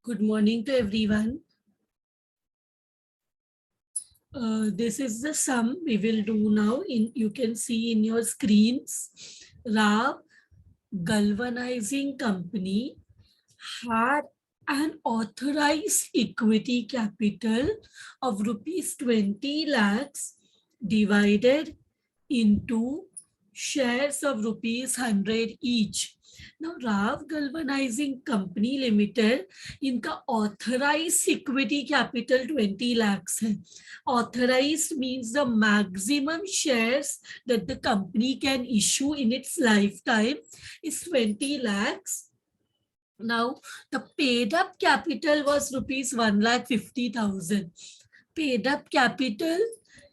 Good morning to everyone. This is the sum we will do now. You can see in your screens. Rav Galvanizing Company had an authorized equity capital of rupees 20 lakhs divided into shares of rupees 100 each. Now, Rav Galvanizing Company Limited, इनका authorise equity capital 20 lakhs है. Authorized means the maximum shares that the company can issue in its lifetime is 20 lakhs. Now, the paid up capital was rupees 1,50,000. Paid up capital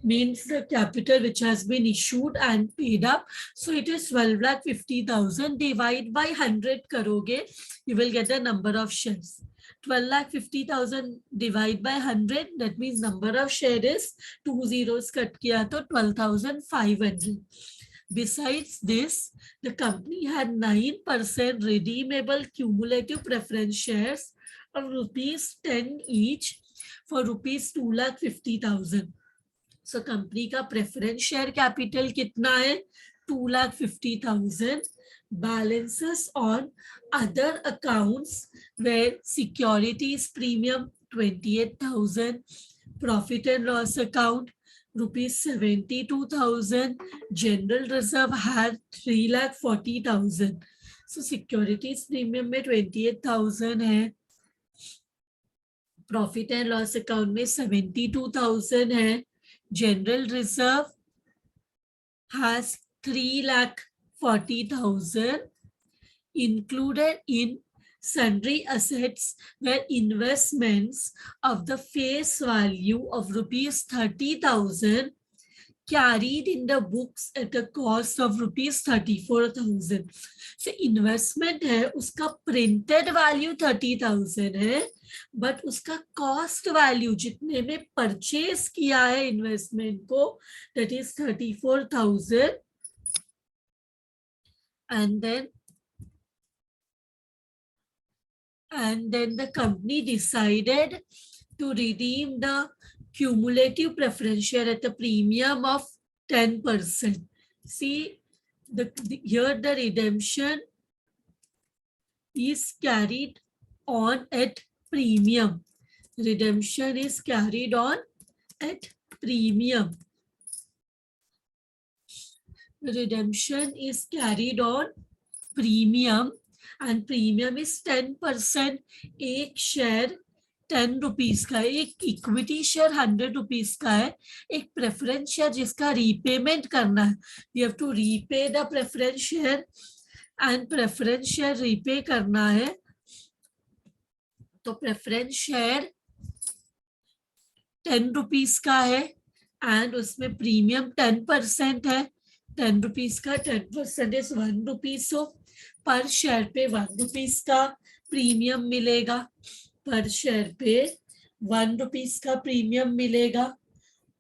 means the capital which has been issued and paid up. So it is 12,50,000. Divide by 100 karoge, you will get the number of shares. 12,50,000 divide by 100, that means number of shares is 2 zeros cut kiya to 12,500. Besides this, the company had 9% redeemable cumulative preference shares of rupees 10 each for rupees 2,50,000. So company का preference share capital कितना है? 2,50,000. Balances on other accounts where securities premium 28,000, profit and loss account rupees 72,000, general reserve had 3,40,000. So securities premium में 28,000 है, profit and loss account में 72,000 है, general reserve has 3,40,000. Included in sundry assets were investments of the face value of rupees 30,000 carried in the books at a cost of rupees 34,000. So investment है, उसका printed value 30,000 है, but उसका cost value जितने में purchase किया है investment को, that is 34,000. And then the company decided to redeem the cumulative preference share at a premium of 10%. See, here the redemption is carried on at premium. Redemption is carried on at premium. Redemption is carried on premium. And premium is 10%. एक share 10 rupees का है, एक equity share 100 rupees का है, एक preference share जिसका repayment करना है. We have to repay the preference share and preference share repay करना है. तो प्रेफरेंस शेयर 10 रुपीज का है एंड उसमें प्रीमियम 10% है. 10 रुपीज का 10% इज 1 रुपीज. सो पर शेयर पे 1 रुपीज का प्रीमियम मिलेगा. पर शेयर पे 1 रुपीज का प्रीमियम मिलेगा.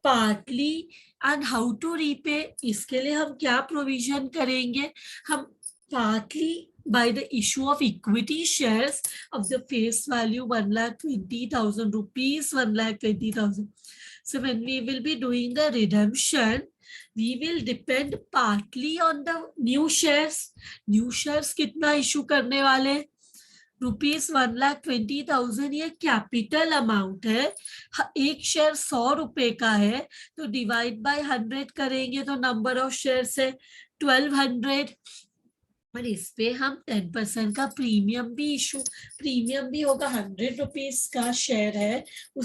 Partly and how to repay, इसके लिए हम क्या प्रोविजन करेंगे? हम partly by the issue of equity shares of the face value 1,20,000 rupees, 1,20,000. So when we will be doing the redemption, we will depend partly on the new shares. New shares कितना issue करने वाले? Rupees 1,20,000. ये capital amount है. एक share 100 रुपए का है, तो डिवाइड बाय 100 करेंगे तो नंबर ऑफ शेयर्स है 1200. और इस पे हम 10% का प्रीमियम भी होगा. 100 रुपीज का शेयर है, वो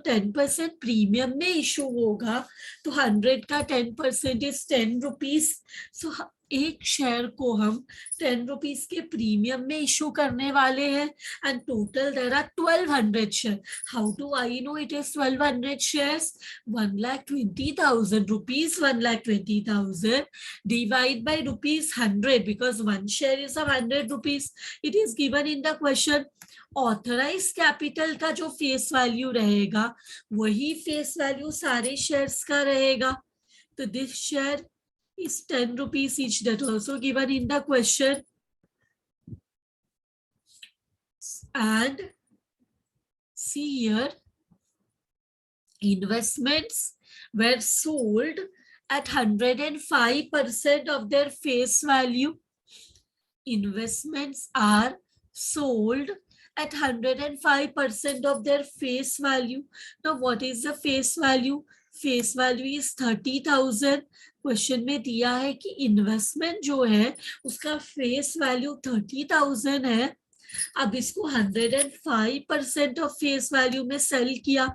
10% प्रीमियम में इशू होगा. तो 100 का 10% इज 10 रुपीज. सो एक शेयर को हम 10 रुपीज के प्रीमियम में इशू करने वाले हैं. And total there are 1200 share. How do I know it is 1200 shares? 1,20,000 rupees, 1,20,000 divide by rupees 100, because one share is of 100 rupees. It is given in the question. Authorise capital का जो face value रहेगा वही face value सारे shares का रहेगा. तो this share is 10 rupees each, that also given in the question. And see here, investments were sold at 105% of their face value. Investments are sold at 105% of their face value. Now, what is the face value? Face value is 30,000. Question में दिया है कि investment जो है उसका face value 30,000 है. अब इसको 105% ऑफ फेस वैल्यू में सेल किया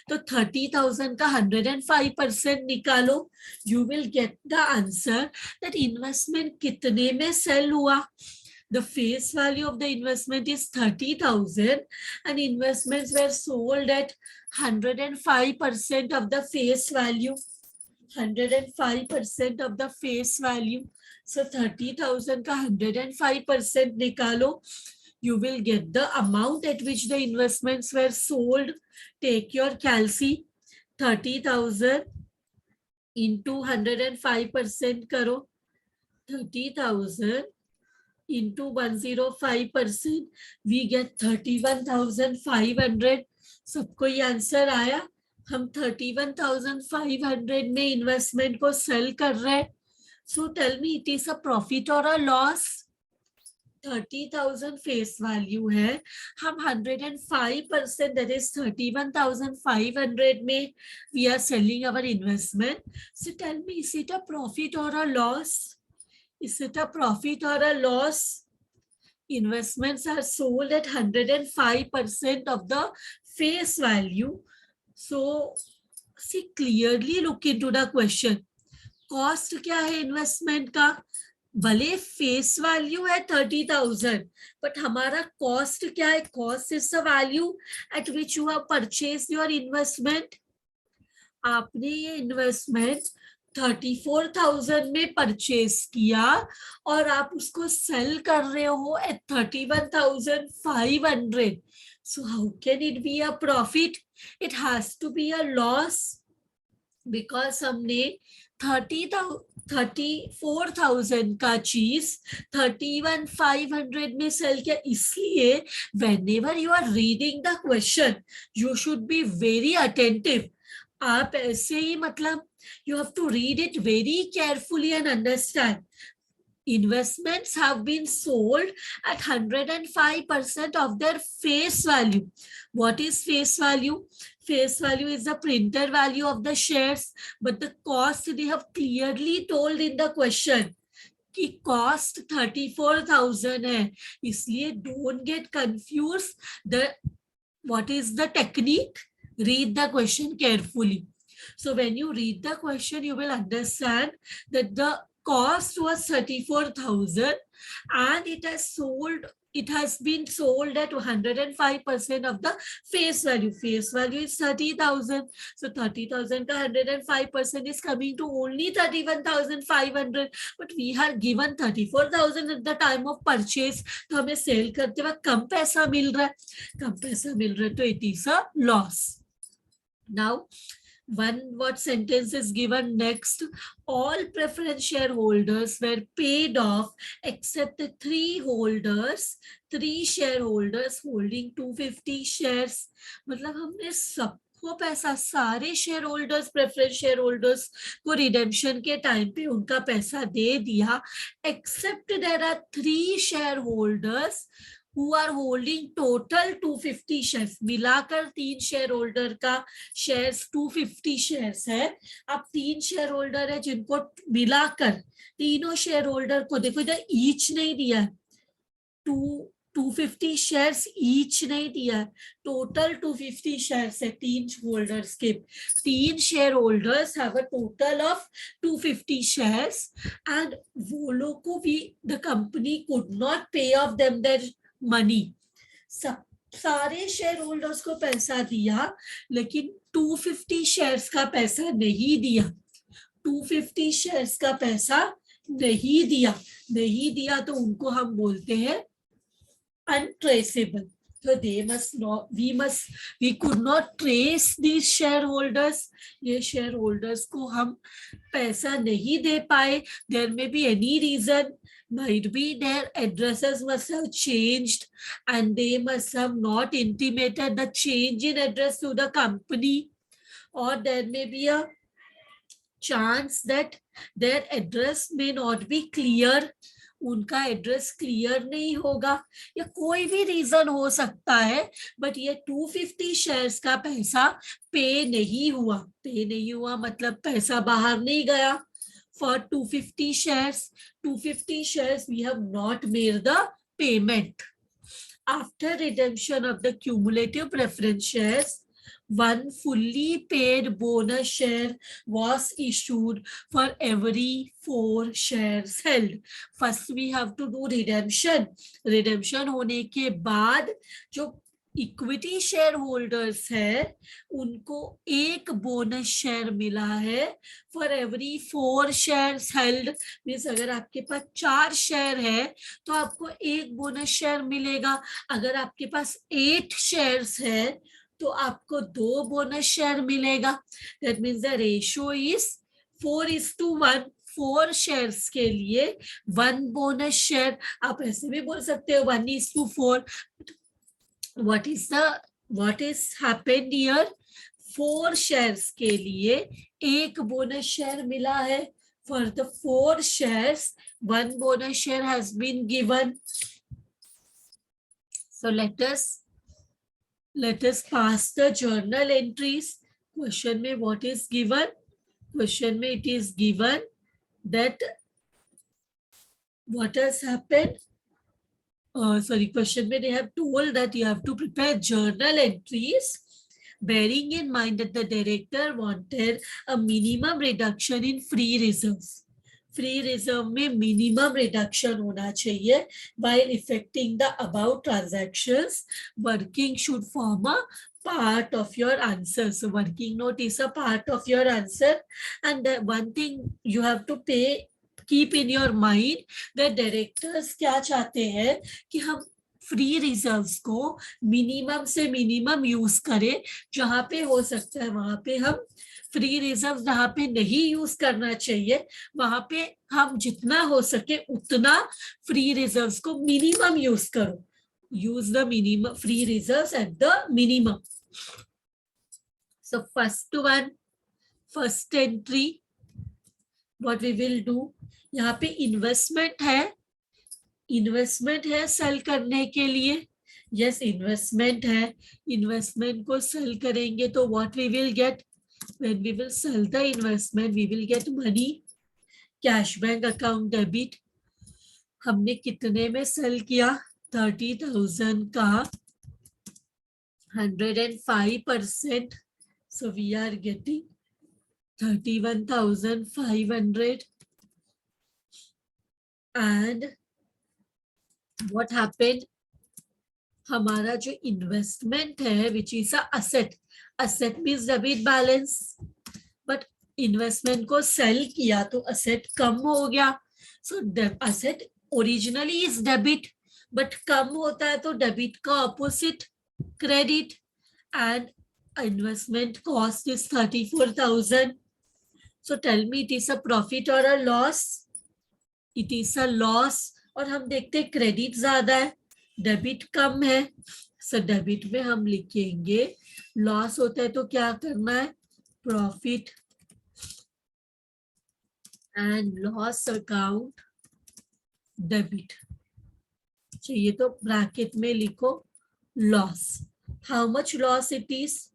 तो 30,000 का 105% निकालो. You will get the answer that investment कितने में सेल हुआ. The face value of the investment is 30,000 and investments were sold at 105% of the face value. 105% of the face value. So 30,000 का 105% निकालो. You will get the amount at which the investments were sold. Take your calci. 30,000 into 105% करो. 30,000 into 105%, we get 31,500. सबको ये answer आया. हम 31,500 में investment को cell कर रहे हैं. So tell me, it is a profit और अ लॉस. 30,000 फेस वैल्यू है, हम 105% दैट इज 31,500 में we are selling our investment. So tell me, is it a profit और a loss? Is it a profit or a loss? Investments are sold at 105% of the face value. So, see, clearly look into the question. Cost क्या है investment का? भले face value है 30,000, but हमारा cost क्या है? Cost is the value at which you have purchased your investment. आपने ये investment 34,000 में परचेज किया और आप उसको सेल कर रहे हो at 31,500. So how can it be a profit? It has to be a loss because हमने 34,000 का चीज 31,500 में सेल किया. इसलिए whenever you are reading the question you should be very attentive. आप ऐसे ही मतलब you have to read it very carefully and understand. Investments have been sold at 105% of their face value. What is face value? Face value is the printer value of the shares, but the cost they have clearly told in the question कि cost 34,000 है. इसलिए don't get confused. What is the technique? Read the question carefully. So when you read the question, you will understand that the cost was 34,000 and it has been sold at 105% of the face value. Face value is 30,000. So 30,000 ka 105% is coming to only 31,500. But we are given 34,000 at the time of purchase. तो हमें cell करते वक्त कम पैसा मिल रहा है, तो it is a loss. Now, what sentence is given next? All preference shareholders were paid off except the three shareholders holding 250 shares. मतलब हमने सबको पैसा, सारे shareholders, preference share holders को रिडेम्पशन के टाइम पे उनका पैसा दे दिया, except there are 3 shareholders who are holding total 250 shares. मिलाकर 3 शेयर होल्डर का शेयर्स 250 शेयर्स है. अब 3 शेयर होल्डर है जिनको मिलाकर तीनों शेयर होल्डर को, देखो इधर ईच नहीं दिया है, 250 शेयर्स ईच नहीं दिया है, टोटल 250 शेयर्स है 3 होल्डर्स के. 3 share holders have a total of 250 shares and वो लोग को भी द कंपनी कुड नॉट पे ऑफ देम देयर मनी. सारे शेयर होल्डर्स को पैसा दिया लेकिन 250 शेयर्स का पैसा नहीं दिया. 250 शेयर्स का पैसा नहीं दिया तो उनको हम बोलते हैं untraceable. So they must not, we could not trace these shareholders. ये shareholders को हम पैसा नहीं दे पाए. There may be any reason. Might be their addresses must have changed and they must have not intimated the change in address to the company, or there may be a chance that their address may not be clear. उनका address clear नहीं होगा या कोई भी reason हो सकता है, but ये 250 शेयर्स का पैसा पे नहीं हुआ मतलब पैसा बाहर नहीं गया. For 250 shares we have not made the payment. After redemption of the cumulative preference shares, one fully paid bonus share was issued for every 4 shares held. First we have to do redemption. Redemption होने के बाद जो equity share holders है उनको एक bonus share मिला है for every 4 shares held. Means अगर आपके पास 4 शेयर है तो आपको एक बोनस शेयर मिलेगा. अगर आपके पास 8 शेयर्स है तो आपको 2 बोनस शेयर मिलेगा. That means the ratio is 4:1. 4 shares के लिए 1 बोनस शेयर. आप ऐसे भी बोल सकते हो 1:4. what is happened here? 4 shares के लिए एक bonus share मिला है. For the 4 shares 1 bonus share has been given. So let us pass the journal entries. Question में what is given? Question में it is given that what has happened? Question में they have told that you have to prepare journal entries bearing in mind that the director wanted a minimum reduction in free reserves. Free reserve में minimum reduction होना चाहिए. While effecting the above transactions, working should form a part of your answer. So working note is a part of your answer. And one thing you have to keep in your mind that directors क्या चाहते हैं कि हम free reserves को minimum से minimum use करें. जहां पे हो सकता है वहां पे हम फ्री रिजर्व, जहां पे नहीं यूज करना चाहिए वहां पे हम जितना हो सके उतना फ्री रिजर्व्स को मिनिमम यूज करो. Use the minimum free reserves at the minimum. So first entry, what we will do, यहाँ पे इन्वेस्टमेंट है सेल करने के लिए. यस इन्वेस्टमेंट है. इन्वेस्टमेंट को सेल करेंगे तो what we will get? When we will sell the investment we will get money. Cash bank account debit. हमने कितने में सेल किया? 30,000 का 105%. So we are getting 31,500. And what happened? हमारा जो इन्वेस्टमेंट है which is a asset means debit balance, but investment को cell किया तो asset कम हो गया. So asset originally is debit, but कम होता है तो debit का opposite credit, and investment cost is 34,000. So tell me, it is a profit or a loss? It is a loss. और हम देखते हैं क्रेडिट ज्यादा है, डेबिट कम है. सो डेबिट में हम लिखेंगे लॉस होता है तो क्या करना है? Profit and loss account debit चाहिए तो ब्रैकेट में लिखो loss. How much loss it is?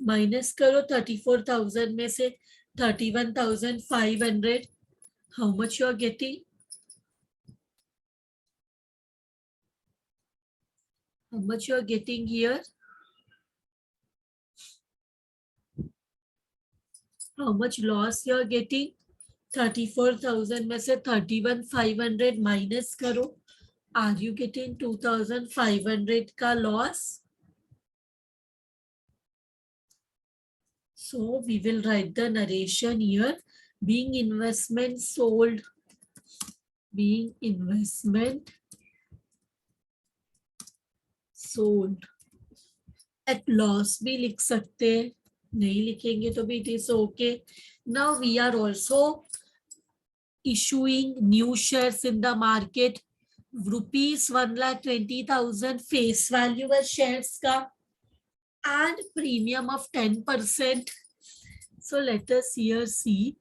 Minus करो 34,000 में से 31,500. How much you are getting? How much you are getting here? How much loss you are getting? 34,000 में से 31,500 माइनस करो. Are you getting 2,500 का loss? So we will write the narration here. Being investment sold, being investment sold. At loss भी लिख सकते हैं, नहीं लिखेंगे तो भी it is okay. Now we are also issuing new shares in the market, rupees 1,20,000 face value है shares का and premium of 10%. So let us here see,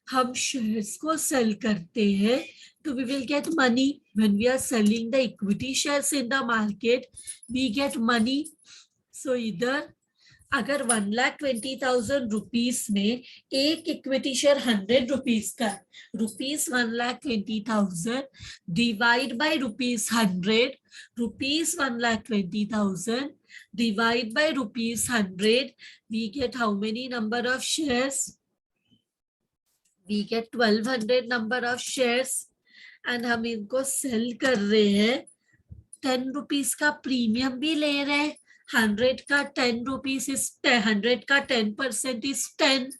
हम shares को sell करते हैं तो we will get money. When we are selling the equity shares in the market, we get money. So इधर अगर 1,20,000 rupees में एक इक्विटी शेयर 100 रुपीस का, rupees 1,20,000 divide by rupees 100, rupees 1,20,000 divide by rupees 100, we get how many number of shares? We get 1,200 number of shares and हम इनको cell कर रहे हैं, 10 रुपीस का प्रीमियम भी ले रहे हैं, 100 का 10 रुपीस इज 100 का 10% इज 10,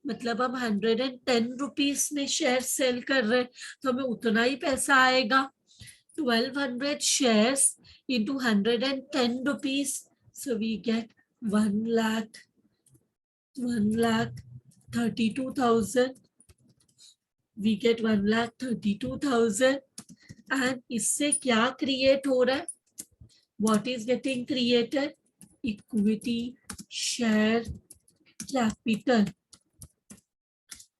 मतलब हम 110 रुपीस में शेयर सेल कर रहे हैं तो हमें उतना ही पैसा आएगा। 1200 shares into 110 rupees, so we get 1,32,000, we get 1,32,000 and इससे क्या क्रिएट हो रहा है? What is getting created? Equity share capital.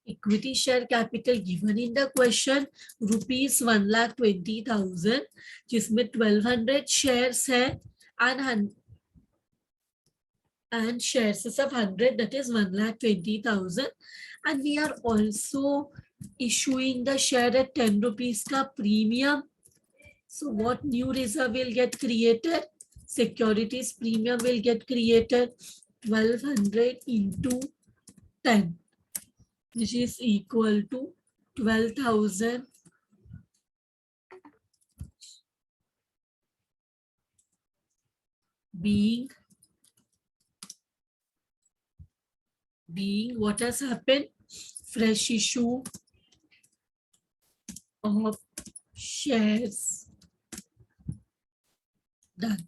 Equity share capital given in the question rupees 1,20,000, जिसमें 1,200 shares है and shares of 100, that is 1,20,000, and we are also issuing the share at 10 rupees का premium. So what new reserve will get created? Securities premium will get created, 1,200 into 10, which is equal to 12,000 being what has happened? Fresh issue of shares done.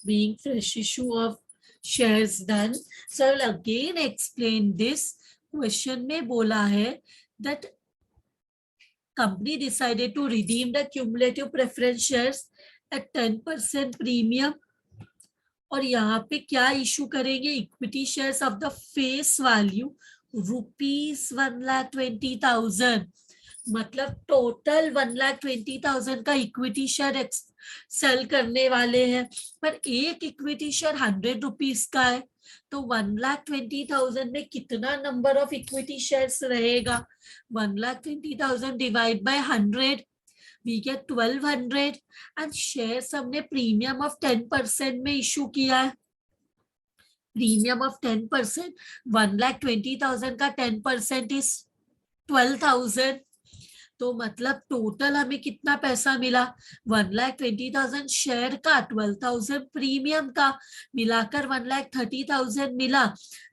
Being fresh issue of shares done. So I will again explain this. Question में बोला है that company decided to redeem the cumulative preference shares at 10% premium, और यहाँ पे क्या issue करेंगे? Equity shares of the face value rupees 1,20,000, मतलब total 1,20,000 का इक्विटी शेयर सेल करने वाले हैं, पर एक इक्विटी शेयर 100 रुपीस का है, तो 1,20,000 में कितना नंबर ऑफ इक्विटी शेयर्स रहेगा? 1,20,000 divide by 100, we get 1,200 and shares हमने प्रीमियम ऑफ 10% में इशू किया है। प्रीमियम ऑफ 10%, 1,20,000 का 10% इज 12,000, तो मतलब टोटल हमें कितना पैसा मिला? 1,20,000 शेयर का, 12,000 प्रीमियम का, मिलाकर 1,30,000 मिला,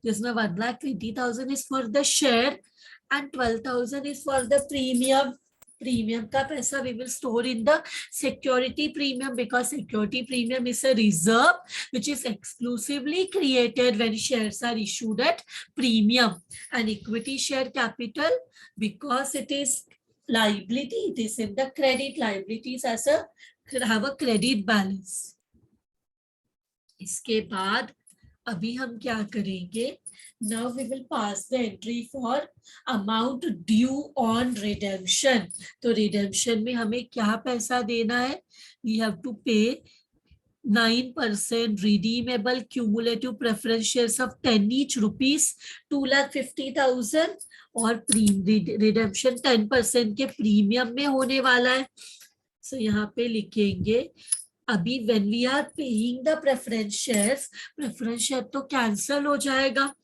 जिसमें 1,20,000 is for the share and 12,000 is for the premium. Premium का पैसा we will store in the security premium, because security premium is a reserve which is exclusively created when shares are issued at premium. And equity share capital, because it is liability, it is in the credit liabilities as a have a credit balance. इसके बाद अभी हम क्या करेंगे? Now we will pass the entry for amount due on redemption. तो redemption में हमें क्या पैसा देना है? We have to pay 9% redeemable cumulative preference shares of 10 each rupees, 2,50,000, और redemption 10% के प्रीमियम में होने वाला है। So यहाँ पे लिखेंगे अभी when we are paying the preference shares तो कैंसल हो जाएगा।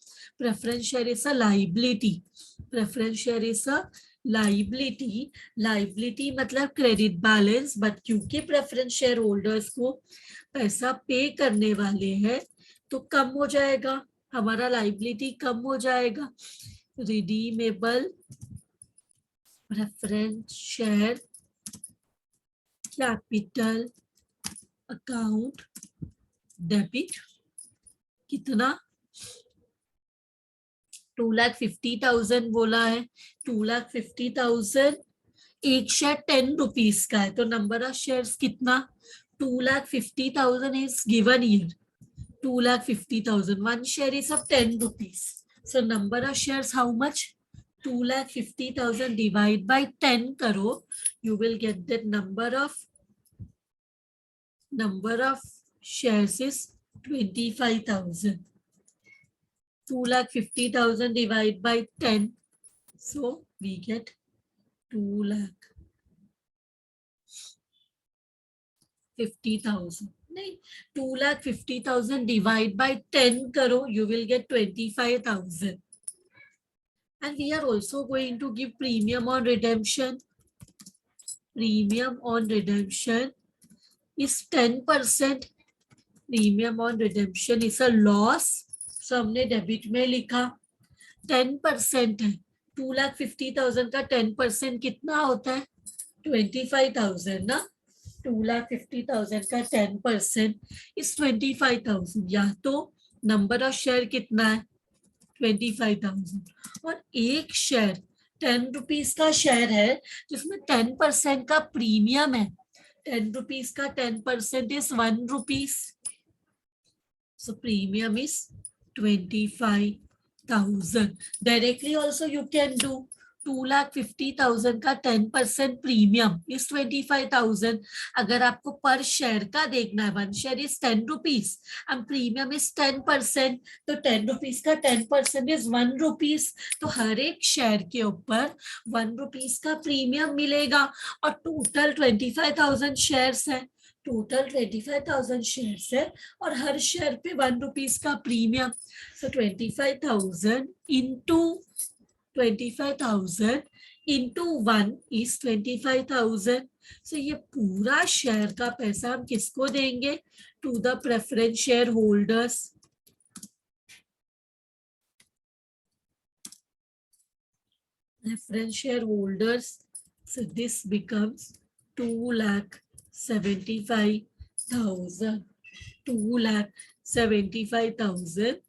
Preference share is a liability. Preference share is a liability. Liability मतलब credit balance, but क्योंकि preference share holders को पैसा पे करने वाले हैं तो कम हो जाएगा, हमारा liability कम हो जाएगा। Redeemable preference share capital account debit कितना 2,50,000 बोला है, 2,50,000 एक शेयर 10 रुपीज का है, तो नंबर ऑफ शेयर्स कितना 2,50,000 is given here, 2,50,000 one share is of 10 rupees, so number of shares how much 2,50,000 divide by 10 करो, you will get that number of shares is 25,000. 2,50,000 divided by 10, so we get 2,50,000. नहीं, 2,50,000 divide by 10 करो, you will get 25,000. And we are also going to give premium on redemption. Premium on redemption is 10%. Premium on redemption is a loss. So हमने debit में लिखा 10% है, 2,50,000 का 10% कितना होता है 25,000 ना, 2,50,000 का 10% इस 25,000, या तो नंबर ऑफ शेयर कितना है 25,000, और एक शेयर 10 रुपीज का शेयर है जिसमें 10% का प्रीमियम है, 10 रुपीज का 10% is 1 rupees, so premium is 25,000. Directly also you can do 2,50,000 का 10% प्रीमियम इज 25,000. अगर आपको पर शेयर का देखना है, one share is 10 rupees and premium is 10%, तो 10 रुपीज का 10% इज 1 रुपीज, तो हर एक शेयर के ऊपर 1 रुपीज का प्रीमियम मिलेगा, और टोटल 25,000 शेयर्स है, टोटल 25,000 शेयर्स है, और हर शेयर पे 1 रुपीज का premium, so 25,000 into 1 is 25,000. So ये पूरा शेयर का पैसा हम किसको देंगे to the preference share holders. Preference shareholders, so this becomes 2,75,000. 2,75,000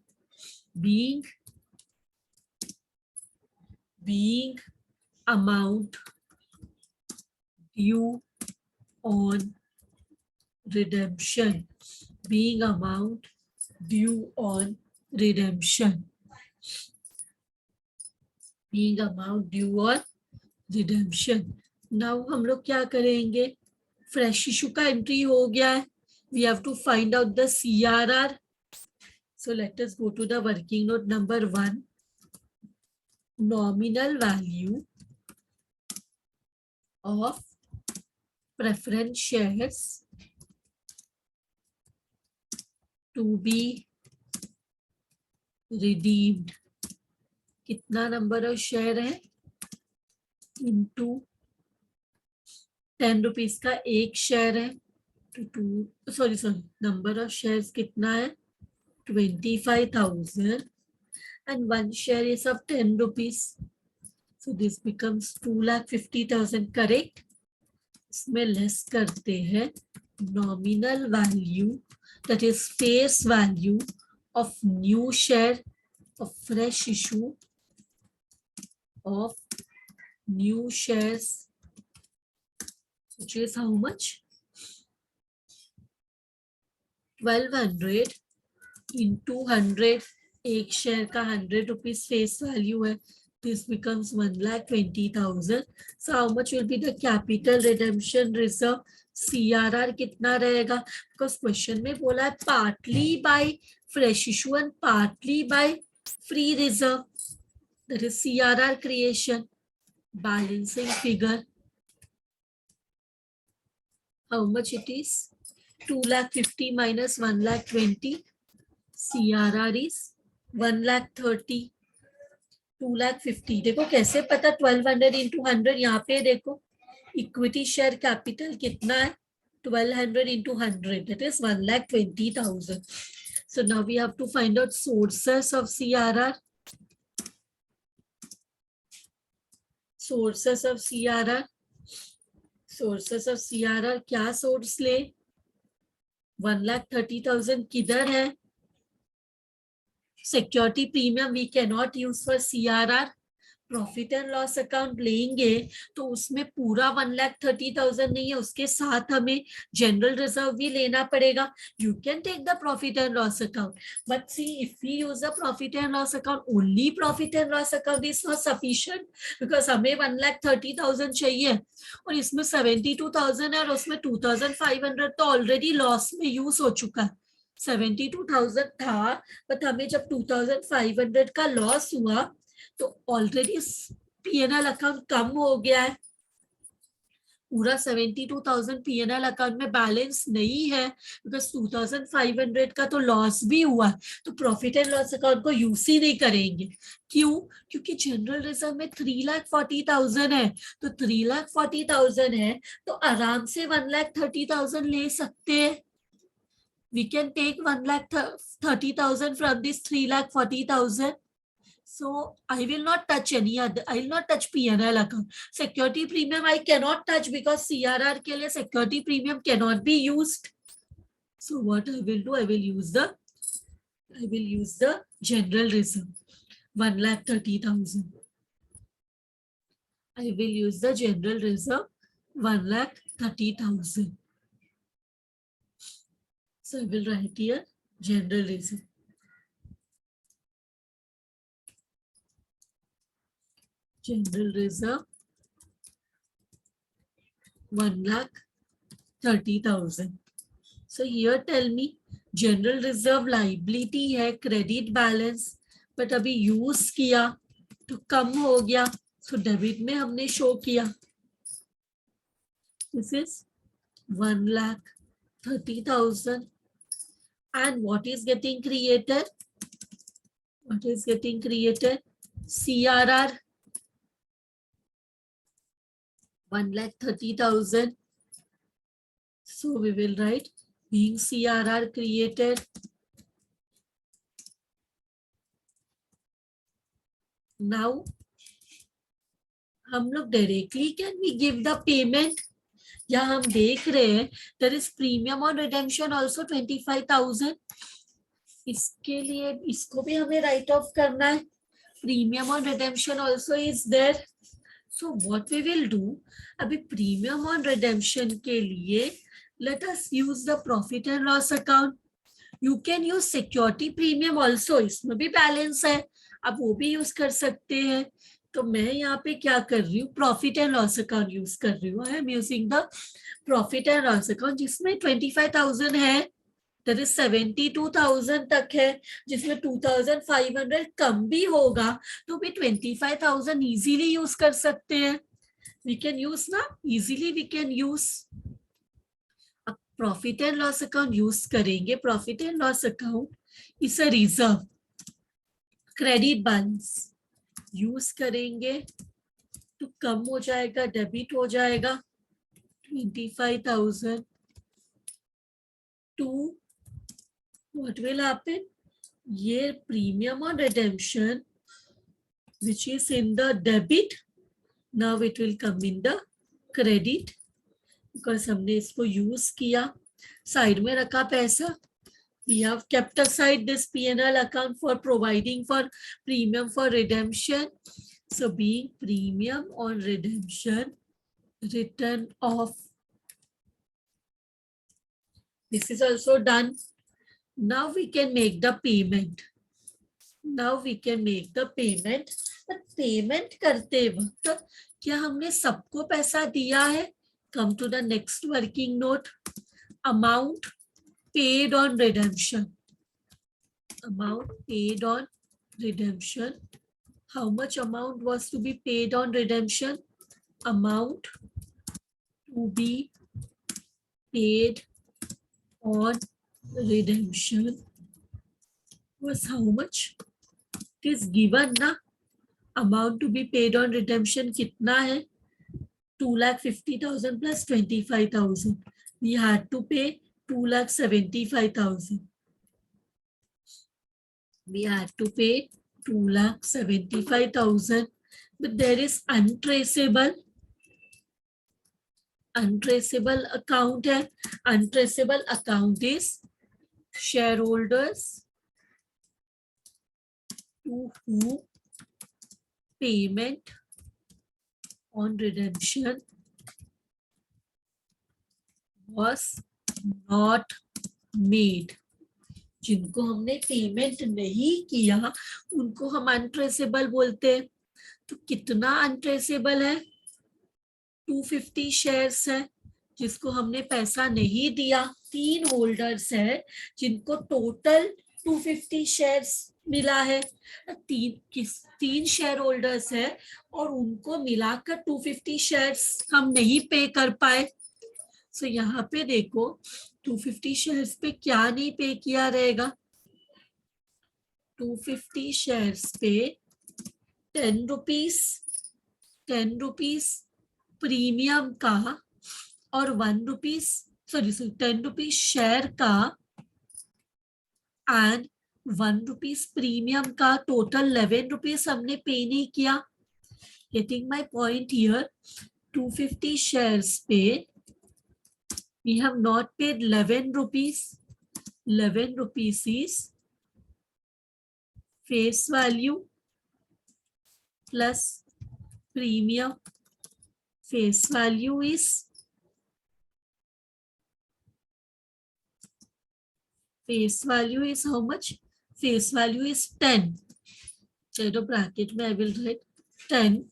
being amount due on redemption, being amount due on redemption, being amount due on redemption. Now हम लोग क्या करेंगे, फ्रेश इशू का एंट्री हो गया है, we have to find out the CRR. So let us go to the working note number 1. Nominal value of preference shares to be redeemed. कितना number of share है इनटू 10 रुपीज का एक share है, sorry number of shares कितना है 25,000 and one share is of 10 rupees, so this becomes 2,50,000. Correct, इसमें less करते हैं nominal value that is face value of new share of fresh issue of new shares, which is how much 1,200 into 100, एक share का 100 rupees face value है, this becomes 1,20,000. so how much will be the capital redemption reserve? CRR कितना रहेगा, because question में बोला है partly by fresh issue and partly by free reserve, that is CRR creation. Balancing figure, how much it is 2,50,000 minus 1,20,000, CRR is 1,30,000. 2,50,000 देखो कैसे पता, 1,200 into 100, यहाँ पे देखो इक्विटी शेयर कैपिटल कितना है 1,200 into 100, that is 1,20,000. so now we have to find out sources of CRR. Sources of CRR, sources of CRR क्या source ले, 1,30,000 किधर है? Security premium we can not use for CRR. Profit and loss account लेंगे तो उसमें पूरा 1,30,000 नहीं है, उसके साथ हमें जनरल रिजर्व भी लेना पड़ेगा. You can take the profit and loss account, but see if we use the profit and loss account, only profit and loss account is not sufficient, because हमें 1,30,000 चाहिए और इसमें 72,000 है और उसमें 2,500 तो ऑलरेडी लॉस में यूज हो चुका है. 72,000 था, बट हमें जब 2,500 का लॉस हुआ तो ऑलरेडी P&L अकाउंट कम हो गया है. पूरा 72,000 P&L अकाउंट में बैलेंस नहीं है, बिकॉज 2,500 का तो लॉस भी हुआ, तो प्रॉफिट एंड लॉस अकाउंट को यूज ही नहीं करेंगे. क्यों? क्योंकि जनरल रिजर्व में 3,40,000 है, तो 3,40,000 है तो आराम से 1,30,000 ले सकते हैं. We can take 1,30,000 from this 3,40,000. So I will not touch any other. I will not touch P&L account. Security premium I cannot touch because CRR के लिए security premium cannot be used. So what I will do? I will use the general reserve, 1,30,000. I will use the general reserve, 1,30,000. So I will write here general reserve. General reserve 1,30,000. So here tell me general reserve liability है, credit balance, but अभी use किया तो कम हो गया, so debit में हमने show किया. This is 1,30,000. And what is getting created? What is getting created? CRR 1,30,000. So we will write being CRR created. Now हम लोग directly can we give the payment, या हम देख रहे हैं देयर इज प्रीमियम और रिडेम्पशन आल्सो 25,000. इसके लिए इसको भी हमें राइट ऑफ करना है. प्रीमियम और redemption also is there. So what we will do, अभी प्रीमियम और रिडेम्पशन के लिए let us use the profit and loss account. You can use security premium also, इसमें भी बैलेंस है, आप वो भी यूज कर सकते हैं. तो मैं यहाँ पे क्या कर रही हूँ, profit and loss account use कर रही हूँ. I am using the profit and loss account जिसमें 25,000 है, दैट इज 72,000 तक है, जिसमें 2,500 कम भी होगा तो भी 25,000 इजीली यूज कर सकते हैं. वी कैन यूज ना, इजीली वी कैन यूज. अब profit and loss account use करेंगे. Profit and loss account is a reserve, credit balance use करेंगे तो कम हो जाएगा, डेबिट हो जाएगा 25,000 टू what will happen, ये प्रीमियम और redemption which is in the debit, now it will come in the credit because हमने इसको यूज किया, साइड में रखा पैसा. We have kept aside this P&L account for providing for premium for redemption. So being premium on redemption, return off. This is also done. Now we can make the payment. Now we can make the payment. But payment करते वक्त क्या हमने सबको पैसा दिया है? Come to the next working note. Amount paid on redemption. Amount paid on redemption. How much amount was to be paid on redemption? Amount to be paid on redemption was how much? It is given na. Amount to be paid on redemption कितना है? 2,50,000 plus 25,000. We had to pay 2,75,000. We had to pay 2,75,000, but there is untraceable. Untraceable account है. Untraceable account is shareholders to whom payment on redemption was not made. जिनको हमने payment नहीं किया उनको हम untraceable बोलते हैं. तो कितना अनट्रेसेबल है? 250 शेयर्स है जिसको हमने पैसा नहीं दिया. 3 होल्डर्स है जिनको टोटल 250 शेयर्स मिला है. 3 शेयर होल्डर्स है और उनको मिलाकर 250 शेयर्स हम नहीं पे कर पाए. सो यहाँ पे देखो 250 शेयर्स पे क्या नहीं पे किया रहेगा. 250 शेयर्स पे 10 रुपीस प्रीमियम का और 1 रुपीस 10 रुपीस शेयर का एंड 1 रुपीस प्रीमियम का टोटल 11 रुपीस हमने पे नहीं किया. Getting my point here. 250 shares पे we have not paid 11 rupees. 11 rupees is face value plus premium. Face value is how much? Face value is 10. चलो bracket में I will write 10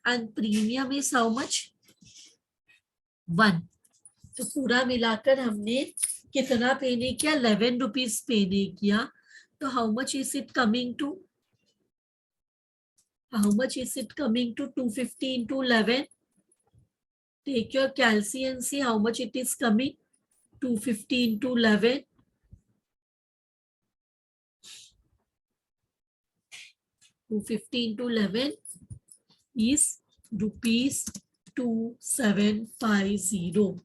and premium is how much? 1. तो पूरा मिलाकर हमने कितना पे नहीं किया? 11 रुपीज पे नहीं किया. तो how much is it coming to? 250 into 11. Take your calci and see how much it is coming. 250 into 11. 250 into 11 is rupees 2750.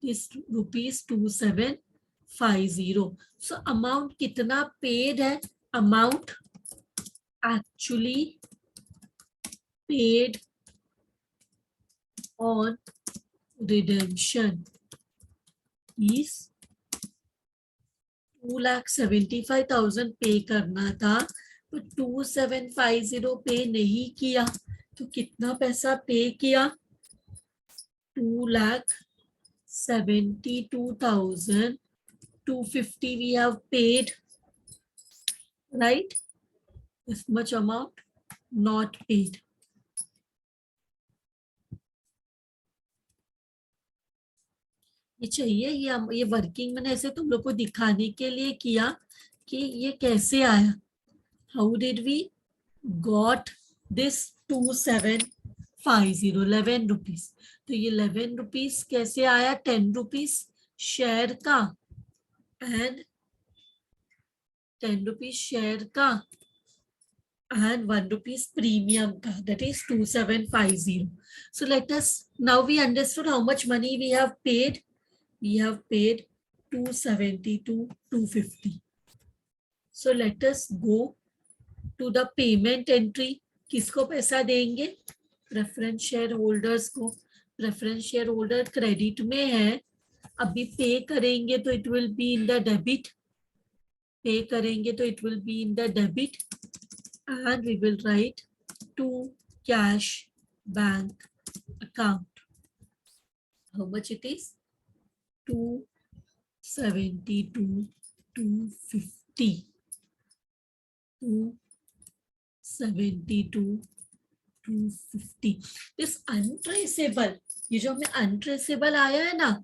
is rupees 2750. So amount कितना paid है? Amount actually paid on redemption is 2,75,000 पे करना था तो 2750 पे नहीं किया. तो कितना पैसा पे किया? 2,72,250 we have paid, right? This much amount not paid. ये चाहिए, ये वर्किंग मैंने ऐसे तुम लोग को दिखाने के लिए किया कि ये कैसे आया. How did we got this 2750? 11 rupees. तो ये 11 रुपीज कैसे आया? 10 रुपीज शेयर का एंड 10 रुपीज शेयर का and 1 rupees premium ka, that is 2750. So let us, now we understood how much money we have paid. We have paid 272,250. So let us go to the payment entry. किसको पैसा देंगे? Preference share holders को. Preference share holder credit में है, अभी पे करेंगे तो it will be in the debit. पे करेंगे तो it will be in the debit and we will write to cash bank account. How much it is? 272,250. 272,250. This untraceable, ये जो हमें untraceable आया है ना,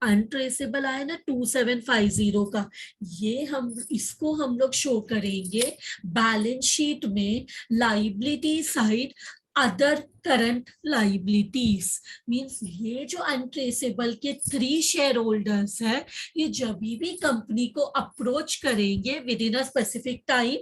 अनट्रेसेबल आया ना 2750 का, ये हम इसको हम लोग शो करेंगे बैलेंस शीट में liability side other current liabilities. Means ये जो अनट्रेसेबल के 3 शेयर होल्डर्स है, ये जब भी कंपनी को अप्रोच करेंगे with in a specific time,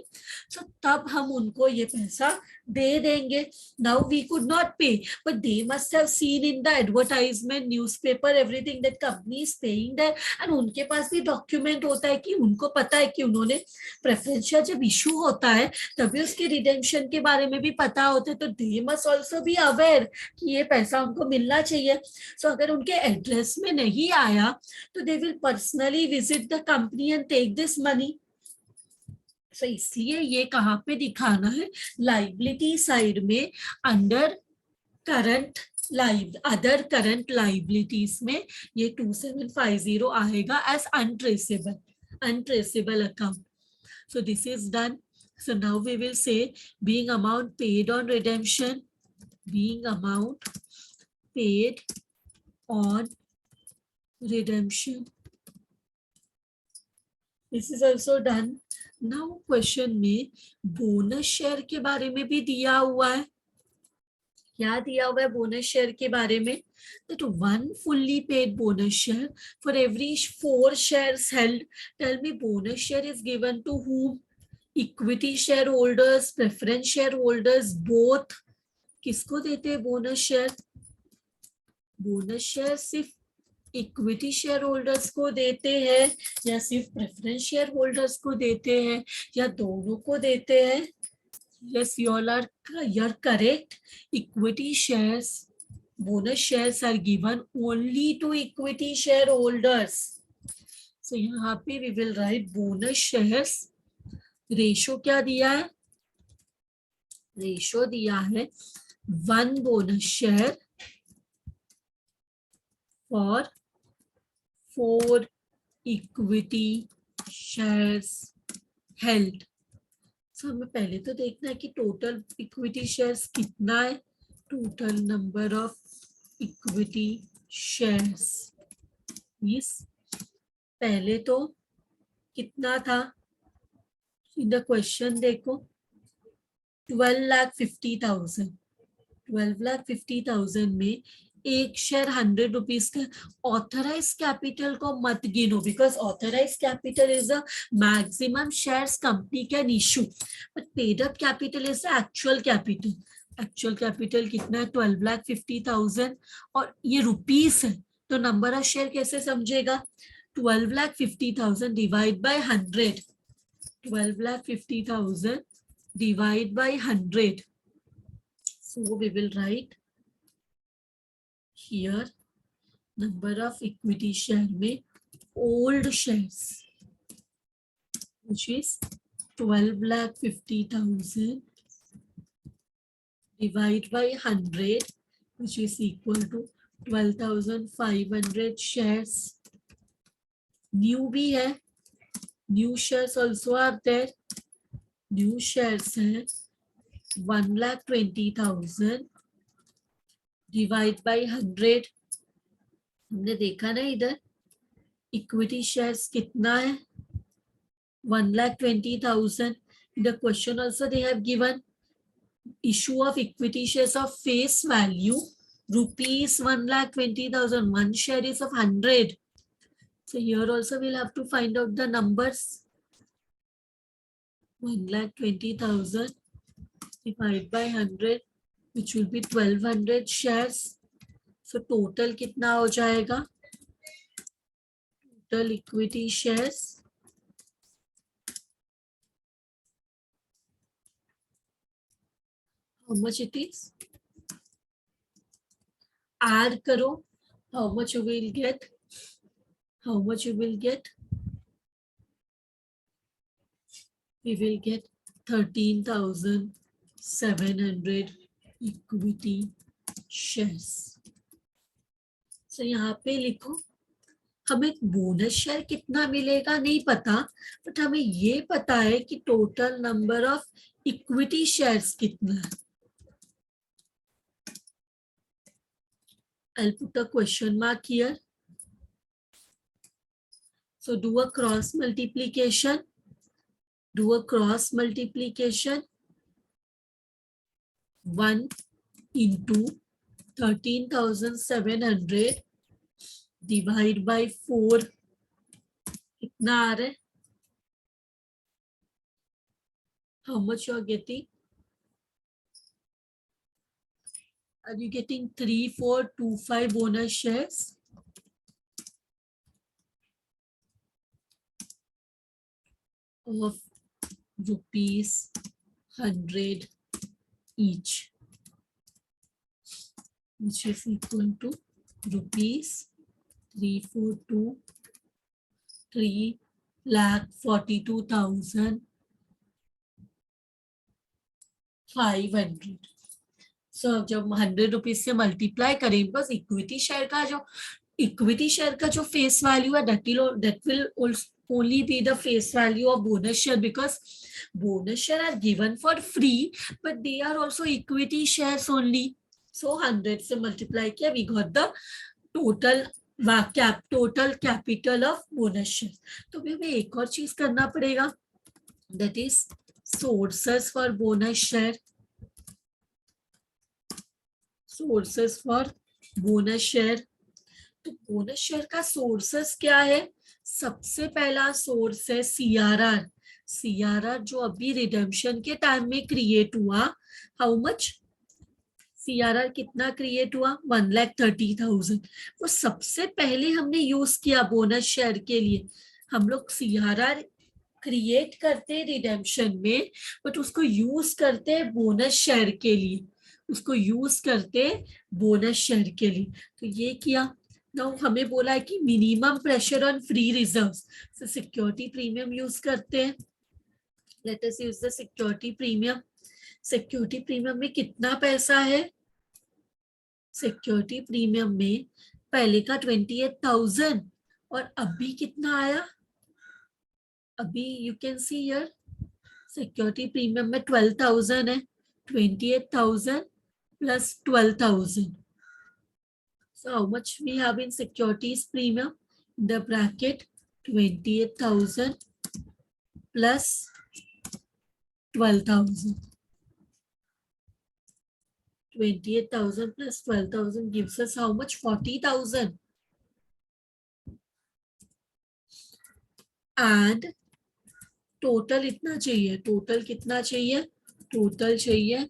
तो तब हम उनको ये पैसा दे देंगे. Now we could not pay, but they must have seen in the advertisement, newspaper, everything that company is paying there, and उनके पास भी डॉक्यूमेंट होता है कि उनको पता है कि उन्होंने प्रेफरेंस शेयर जब इशू होता है तभी उसके रिडेम्पशन के बारे में भी पता होता है, तो they must also be aware कि ये पैसा उनको मिलना चाहिए. So अगर उनके एड्रेस में नहीं आया तो they will personally visit the company and take this money. So इसलिए ये कहाँ पे दिखाना है, लाइबिलिटी साइड में under current other current liabilities में ये 2750 आएगा as untraceable account. So this is done. So now we will say being amount paid on redemption, being amount paid on redemption. This is also done. Now question में bonus share के बारे में भी दिया हुआ है. क्या दिया हुआ है बोनस शेयर के बारे में? That one fully paid bonus share for every 4 shares held. Tell me bonus share is given to whom? Equity shareholders, preference shareholders, both. किसको देते हैं बोनस शेयर? बोनस शेयर सिर्फ इक्विटी शेयर होल्डर्स को देते हैं या सिर्फ प्रेफरेंस शेयर होल्डर्स को देते हैं या दोनों को देते हैं? Yes, you all are, you're correct. Equity shares, bonus shares are given only to equity shareholders. So यहाँ पे we will write bonus shares. Ratio क्या दिया है? रेशो दिया है 1 bonus share for 4 equity shares held. So हमें पहले तो देखना है कि टोटल इक्विटी शेयर्स कितना है. Total number of equity shares means पहले तो कितना था इन द क्वेश्चन देखो 12,50,000. 12,50,000 में एक शेयर 100 रुपीज का. ऑथराइज कैपिटल को मत गिनो because authorise capital is the maximum shares company can issue, but paid up capital is the actual capital. Actual capital कितना है? 12,50,000 और ये रुपीस है तो नंबर ऑफ शेयर कैसे समझेगा? 12,50,000 divide by 100. 12,50,000 divide by 100. So we will write here number of equity share में old shares which is 12,50,000 divide by 100 which is equal to 12,500 shares. New भी है, new shares also are there. New shares है 1,20,000 divide by 100. हमने देखा ना इधर equity shares कितना है? 1,20,000. In the question also they have given issue of equity shares of face value rupees 1,20,000. One share is of 100. So here also we'll have to find out the numbers. 1,20,000 divided by 100 which will be 1,200 shares. So total कितना हो जाएगा? Total equity shares how much it is? Add करो. How much you will get? How much you will get? We will get 13,700 equity shares. So यहाँ पे लिखो हमें bonus share कितना मिलेगा नहीं पता, बट हमें ये पता है कि total number of equity shares कितना है. I'll put a question mark here. So do a cross multiplication. Do a cross multiplication. 1 into 13,700 divide by 4 कितना आ रहा है? How much you are getting? Are you getting 3425 bonus shares? Of rupees 100 each, which is equal to rupees 342,500. सो जब 100 rupees से multiply करें, बस equity share का जो face value है that will only be the face value of bonus share, because bonus share are given for free but they are also equity shares only. So 100 से multiply किया, we got the total capital of bonus shares. तो भी हमें एक और चीज करना पड़ेगा, that is sources for bonus share. Sources for bonus share. तो बोनस शेयर का सोर्सेस क्या है? सबसे पहला सोर्स है सीआरआर. सीआरआर जो अभी रिडेम्पशन के टाइम में क्रिएट हुआ. How much? सीआरआर कितना क्रिएट हुआ? 1,30,000. वो सबसे पहले हमने यूज किया बोनस शेयर के लिए. हम लोग सीआरआर क्रिएट करते रिडेम्पशन में, बट उसको यूज करते बोनस शेयर के लिए. उसको यूज करते बोनस शेयर के लिए. तो ये किया. नाउ हमें बोला है कि minimum pressure on free reserves, तो सिक्योरिटी प्रीमियम यूज करते हैं. Late us use the security premium. Security premium में कितना पैसा है? सिक्योरिटी प्रीमियम में पहले का 28,000 और अभी कितना आया? अभी you can see here security premium में 12,000 है. 28,000 plus 12,000. So how much we have in securities premium? In the bracket 28,000 plus 12,000. 28,000 plus 12,000 gives us how much? 40,000. And total इतना चाहिए. टोटल कितना चाहिए? टोटल चाहिए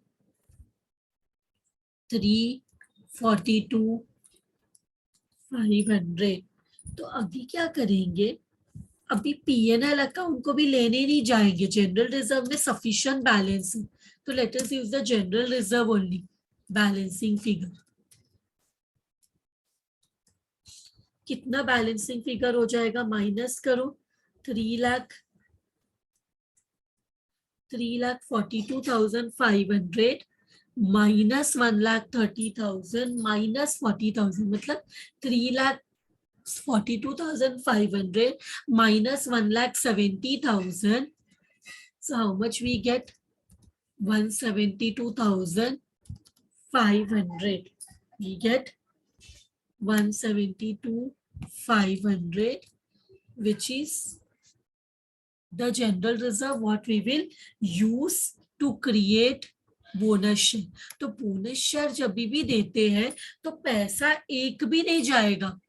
342,500. तो अभी क्या करेंगे? अभी पीएनएल अकाउंट को भी लेने नहीं जाएंगे. जनरल रिजर्व में सफिशिएंट बैलेंस है, तो late us use the general reserve only. Balancing figure कितना? बैलेंसिंग फिगर हो जाएगा, माइनस करो 3,42,500 माइनस 1,30,000 माइनस 40,000, मतलब 3,42,500 minus 1,70,000. So how much we get? 172,500. We get 172,500, which is the general reserve what we will use to create bonus share. तो bonus share जब भी देते हैं तो पैसा एक भी नहीं जाएगा.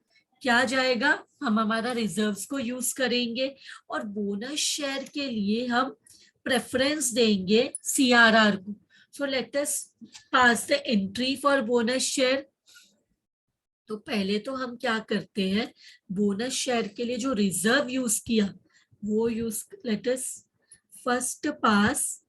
क्या जाएगा? हम हमारा रिजर्व्स को यूज करेंगे और बोनस शेयर के लिए हम प्रेफरेंस देंगे सीआरआर को. So let us pass the entry for bonus share. तो पहले तो हम क्या करते हैं, बोनस शेयर के लिए जो रिजर्व यूज किया वो use. Let us first pass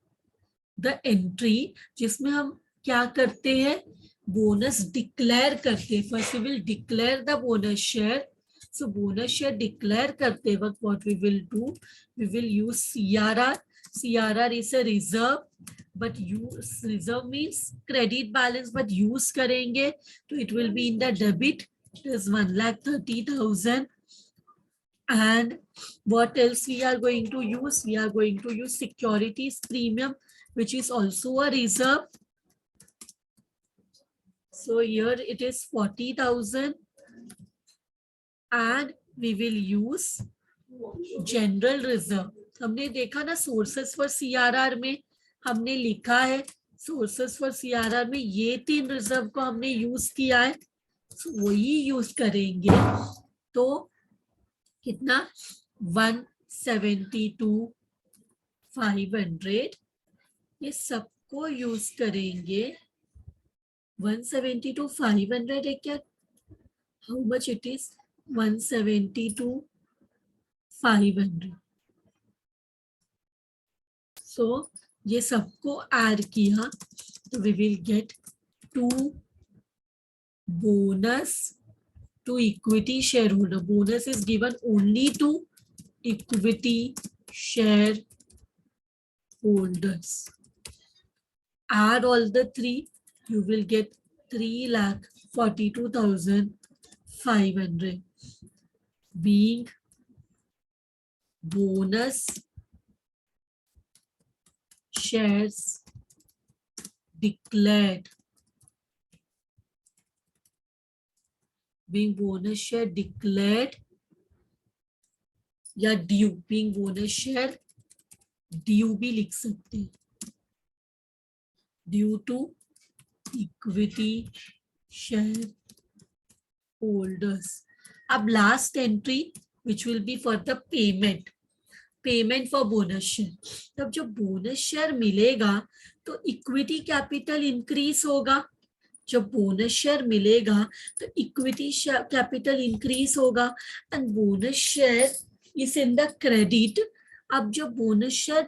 the entry जिसमें हम क्या करते हैं, बोनस डिक्लेयर करते हैं. First we will declare the bonus share. So bonus share declare करते वक्त what we will do, we will use CRR. CRR is a reserve, but use reserve means credit balance, but use करेंगे तो it will be in the debit. It is 1,30,000. And what else we are going to use? We are going to use securities premium, which is also a reserve. So here it is 40,000 and we will use general reserve. हमने देखा ना sources for CRR में हमने लिखा है, sources for CRR में ये 3 reserve को हमने यूज किया है. so वही यूज करेंगे. तो कितना? 172,500. ये सबको यूज करेंगे 170 to 500 है क्या? How much it is? 170 to 500. So ये सबको ऐड किया तो we will get 2 bonus to equity shareholder. Bonus is given only to equity shareholders. Add all the three, you will get 3,42,500 being bonus shares declared. Being bonus share declared या due, being bonus share due भी लिख सकते हैं, due to equity shareholders. अब last entry which will be for the payment, payment for bonus share. तब जब bonus share मिलेगा तो इक्विटी कैपिटल इंक्रीज होगा. जब बोनस शेयर मिलेगा तो इक्विटी कैपिटल इंक्रीज होगा and bonus share is in the credit. अब जब बोनस शेयर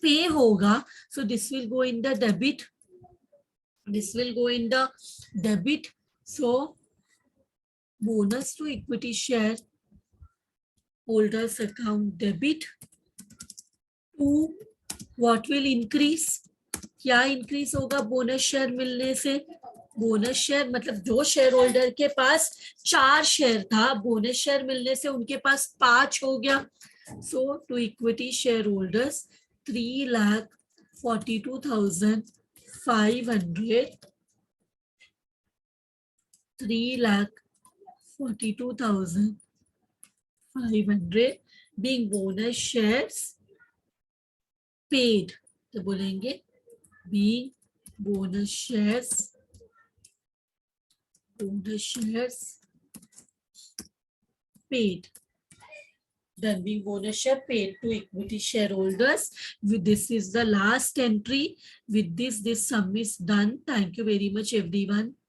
पे होगा so this will go in the debit, this will go in the debit. So bonus to equity share holders account debit. To what will increase? क्या increase होगा bonus share मिलने से? Bonus share मतलब जो shareholder के पास 4 share था, bonus share मिलने से उनके पास 5 हो गया. So to equity shareholders 3,42,500, 3,42,500 being bonus shares paid. तो बोलेंगे being bonus shares paid. Then being bonus share paid to equity shareholders. With this is the last entry. With this sum is done. Thank you very much everyone.